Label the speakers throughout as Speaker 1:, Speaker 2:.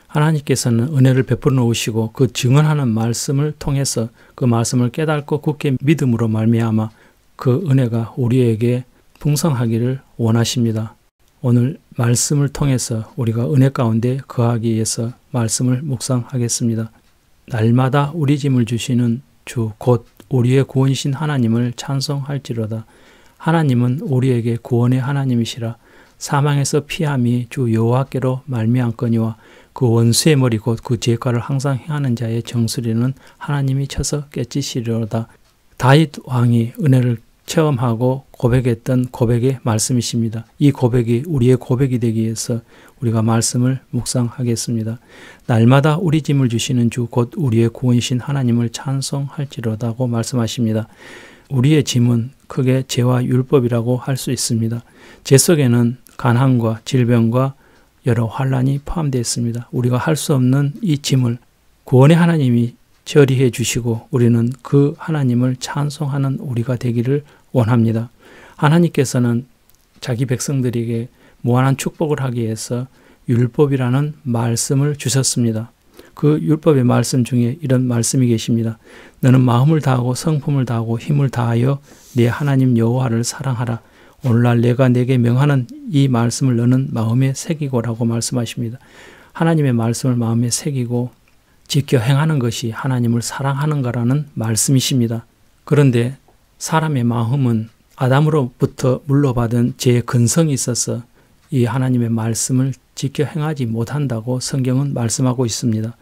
Speaker 1: 하나님께서는 은혜를 베풀어 놓으시고 그 증언하는 말씀을 통해서 그 말씀을 깨닫고 굳게 믿음으로 말미암아 그 은혜가 우리에게 풍성하기를 원하십니다. 오늘 말씀을 통해서 우리가 은혜 가운데 거하기 위해서 말씀을 묵상하겠습니다. 날마다 우리 짐을 주시는 주 곧 우리의 구원이신 하나님을 찬송할지로다. 하나님은 우리에게 구원의 하나님이시라. 사망에서 피함이 주 여호와께로 말미암거니와 그 원수의 머리 곧 그 죄가를 항상 행하는 자의 정수리는 하나님이 쳐서 깨치시리로다. 다윗 왕이 은혜를 체험하고 고백했던 고백의 말씀이십니다. 이 고백이 우리의 고백이 되기 위해서 우리가 말씀을 묵상하겠습니다. 날마다 우리 짐을 주시는 주 곧 우리의 구원이신 하나님을 찬송할지로다고 말씀하십니다. 우리의 짐은 크게 죄와 율법이라고 할 수 있습니다. 죄 속에는 가난과 질병과 여러 환란이 포함되어 있습니다. 우리가 할 수 없는 이 짐을 구원의 하나님이 처리해 주시고 우리는 그 하나님을 찬송하는 우리가 되기를 원합니다. 하나님께서는 자기 백성들에게 무한한 축복을 하기 위해서 율법이라는 말씀을 주셨습니다. 그 율법의 말씀 중에 이런 말씀이 계십니다. 너는 마음을 다하고 성품을 다하고 힘을 다하여 네 하나님 여호와를 사랑하라. 오늘날 내가 내게 명하는 이 말씀을 너는 마음에 새기고라고 말씀하십니다. 하나님의 말씀을 마음에 새기고 지켜 행하는 것이 하나님을 사랑하는 거라는 말씀이십니다. 그런데 사람의 마음은 아담으로부터 물려받은 죄의 근성이 있어서 이 하나님의 말씀을 지켜 행하지 못한다고 성경은 말씀하고 있습니다.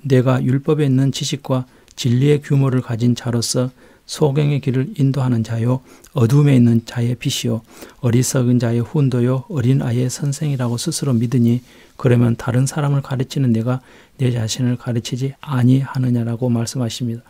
Speaker 1: 내가 율법에 있는 지식과 진리의 규모를 가진 자로서 소경의 길을 인도하는 자요 어둠에 있는 자의 빛이요 어리석은 자의 훈도요 어린아이의 선생이라고 스스로 믿으니 그러면 다른 사람을 가르치는 내가 내 자신을 가르치지 아니하느냐라고 말씀하십니다.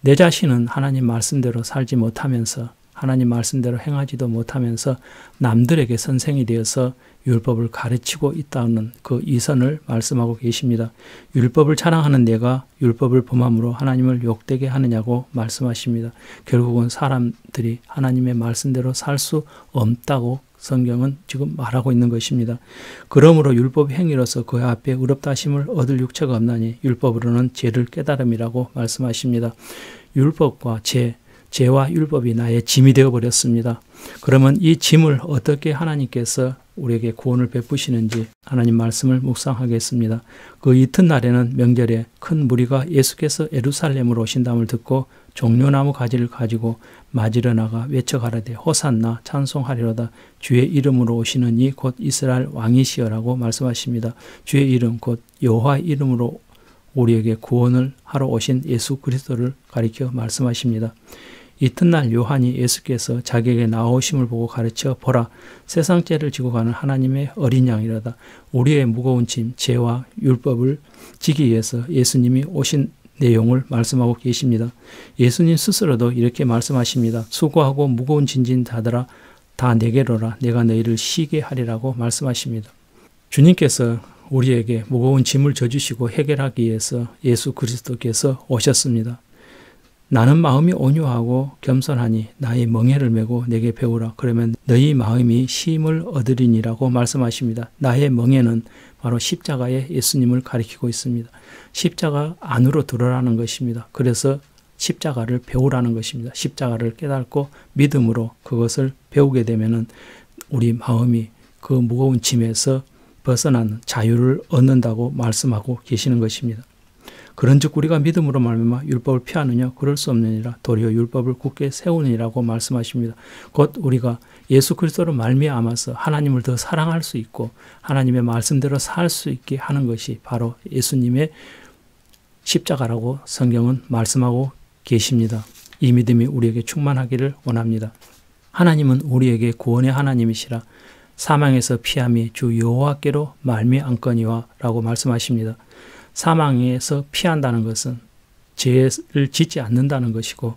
Speaker 1: 내 자신은 하나님 말씀대로 살지 못하면서 하나님 말씀대로 행하지도 못하면서 남들에게 선생이 되어서 율법을 가르치고 있다는 그 이선을 말씀하고 계십니다. 율법을 자랑하는 내가 율법을 범함으로 하나님을 욕되게 하느냐고 말씀하십니다. 결국은 사람들이 하나님의 말씀대로 살 수 없다고 성경은 지금 말하고 있는 것입니다. 그러므로 율법 행위로서 그 앞에 의롭다 하심을 얻을 육체가 없나니 율법으로는 죄를 깨달음이라고 말씀하십니다. 율법과 죄와 율법이 나의 짐이 되어버렸습니다. 그러면 이 짐을 어떻게 하나님께서 우리에게 구원을 베푸시는지 하나님 말씀을 묵상하겠습니다. 그 이튿날에는 명절에 큰 무리가 예수께서 예루살렘으로 오신다음을 듣고 종려나무 가지를 가지고 맞으러 나가 외쳐 가라되 호산나 찬송하리로다. 주의 이름으로 오시는 이 곧 이스라엘 왕이시여라고 말씀하십니다. 주의 이름 곧 여호와의 이름으로 우리에게 구원을 하러 오신 예수 그리스도를 가리켜 말씀하십니다. 이튿날 요한이 예수께서 자기에게 나오심을 보고 가르쳐 보라 세상 죄를 지고 가는 하나님의 어린 양이로다. 우리의 무거운 짐 죄와 율법을 지기 위해서 예수님이 오신 내용을 말씀하고 계십니다. 예수님 스스로도 이렇게 말씀하십니다. 수고하고 무거운 짐진 자들아 다 내게로라 내가 너희를 쉬게 하리라고 말씀하십니다. 주님께서 우리에게 무거운 짐을 져주시고 해결하기 위해서 예수 그리스도께서 오셨습니다. 나는 마음이 온유하고 겸손하니 나의 멍에를 메고 내게 배우라. 그러면 너희 마음이 쉼을 얻으리니라고 말씀하십니다. 나의 멍에는 바로 십자가의 예수님을 가리키고 있습니다. 십자가 안으로 들어라는 것입니다. 그래서 십자가를 배우라는 것입니다. 십자가를 깨닫고 믿음으로 그것을 배우게 되면은 우리 마음이 그 무거운 짐에서 벗어나는 자유를 얻는다고 말씀하고 계시는 것입니다. 그런즉 우리가 믿음으로 말미암아 율법을 피하느냐 그럴 수 없느니라 도리어 율법을 굳게 세우느니라고 말씀하십니다. 곧 우리가 예수 그리스도로 말미암아서 하나님을 더 사랑할 수 있고 하나님의 말씀대로 살 수 있게 하는 것이 바로 예수님의 십자가라고 성경은 말씀하고 계십니다. 이 믿음이 우리에게 충만하기를 원합니다. 하나님은 우리에게 구원의 하나님이시라 사망에서 피함이 주 여호와께로 말미암거니와 라고 말씀하십니다. 사망에서 피한다는 것은 죄를 짓지 않는다는 것이고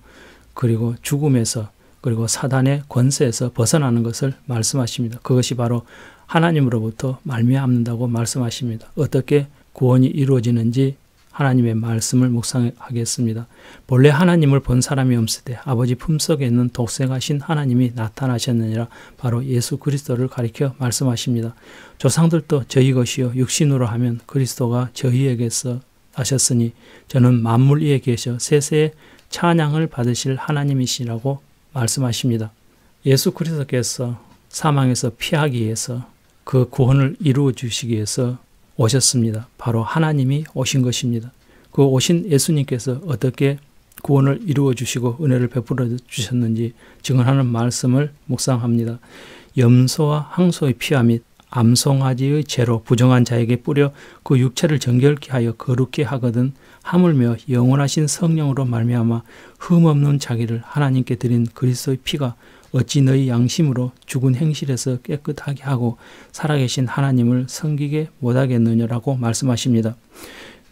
Speaker 1: 그리고 죽음에서 그리고 사단의 권세에서 벗어나는 것을 말씀하십니다. 그것이 바로 하나님으로부터 말미암는다고 말씀하십니다. 어떻게 구원이 이루어지는지 하나님의 말씀을 묵상하겠습니다. 본래 하나님을 본 사람이 없으되 아버지 품속에 있는 독생하신 하나님이 나타나셨느니라. 바로 예수 그리스도를 가리켜 말씀하십니다. 조상들도 저희 것이요 육신으로 하면 그리스도가 저희에게서 하셨으니 저는 만물 위에 계셔 세세의 찬양을 받으실 하나님이시라고 말씀하십니다. 예수 그리스도께서 사망에서 피하기 위해서 그 구원을 이루어 주시기 위해서 오셨습니다. 바로 하나님이 오신 것입니다. 그 오신 예수님께서 어떻게 구원을 이루어 주시고 은혜를 베풀어 주셨는지 증언하는 말씀을 묵상합니다. 염소와 항소의 피와 및 암송아지의 죄로 부정한 자에게 뿌려 그 육체를 정결케 하여 거룩케 하거든 하물며 영원하신 성령으로 말미암아 흠없는 자기를 하나님께 드린 그리스도의 피가 어찌 너희 양심으로 죽은 행실에서 깨끗하게 하고 살아계신 하나님을 섬기게 못하겠느냐라고 말씀하십니다.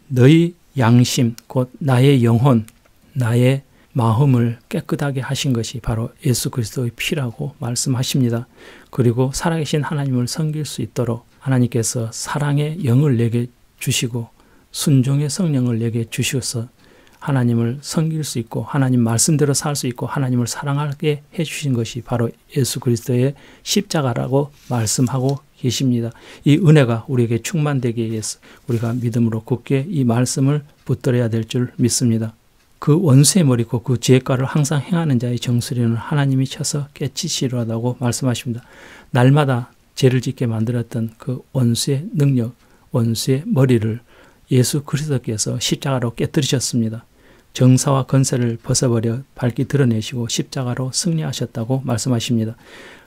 Speaker 1: 너희 양심 곧 나의 영혼 나의 마음을 깨끗하게 하신 것이 바로 예수 그리스도의 피라고 말씀하십니다. 그리고 살아계신 하나님을 섬길 수 있도록 하나님께서 사랑의 영을 내게 주시고 순종의 성령을 내게 주셔서 하나님을 섬길 수 있고 하나님 말씀대로 살 수 있고 하나님을 사랑하게 해주신 것이 바로 예수 그리스도의 십자가라고 말씀하고 계십니다. 이 은혜가 우리에게 충만되기 위해서 우리가 믿음으로 굳게 이 말씀을 붙들어야 될 줄 믿습니다. 그 원수의 머리고 그 죄가를 항상 행하는 자의 정수리는 하나님이 쳐서 깨치시려하다고 말씀하십니다. 날마다 죄를 짓게 만들었던 그 원수의 능력, 원수의 머리를 예수 그리스도께서 십자가로 깨뜨리셨습니다. 정사와 권세를 벗어버려 밝히 드러내시고 십자가로 승리하셨다고 말씀하십니다.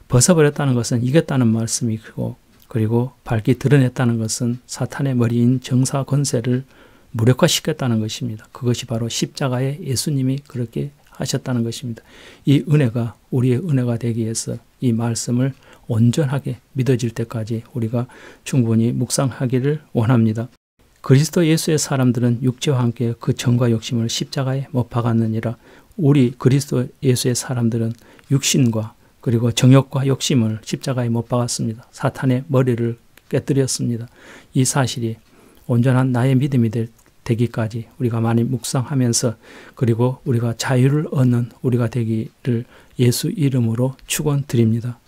Speaker 1: 벗어버렸다는 것은 이겼다는 말씀이고 그리고 밝히 드러냈다는 것은 사탄의 머리인 정사와 권세를 무력화시켰다는 것입니다. 그것이 바로 십자가에 예수님이 그렇게 하셨다는 것입니다. 이 은혜가 우리의 은혜가 되기 위해서 이 말씀을 온전하게 믿어질 때까지 우리가 충분히 묵상하기를 원합니다. 그리스도 예수의 사람들은 육체와 함께 그 정과 욕심을 십자가에 못 박았느니라. 우리 그리스도 예수의 사람들은 육신과 그리고 정욕과 욕심을 십자가에 못 박았습니다. 사탄의 머리를 깨뜨렸습니다. 이 사실이 온전한 나의 믿음이 되기까지 우리가 많이 묵상하면서 그리고 우리가 자유를 얻는 우리가 되기를 예수 이름으로 축원드립니다.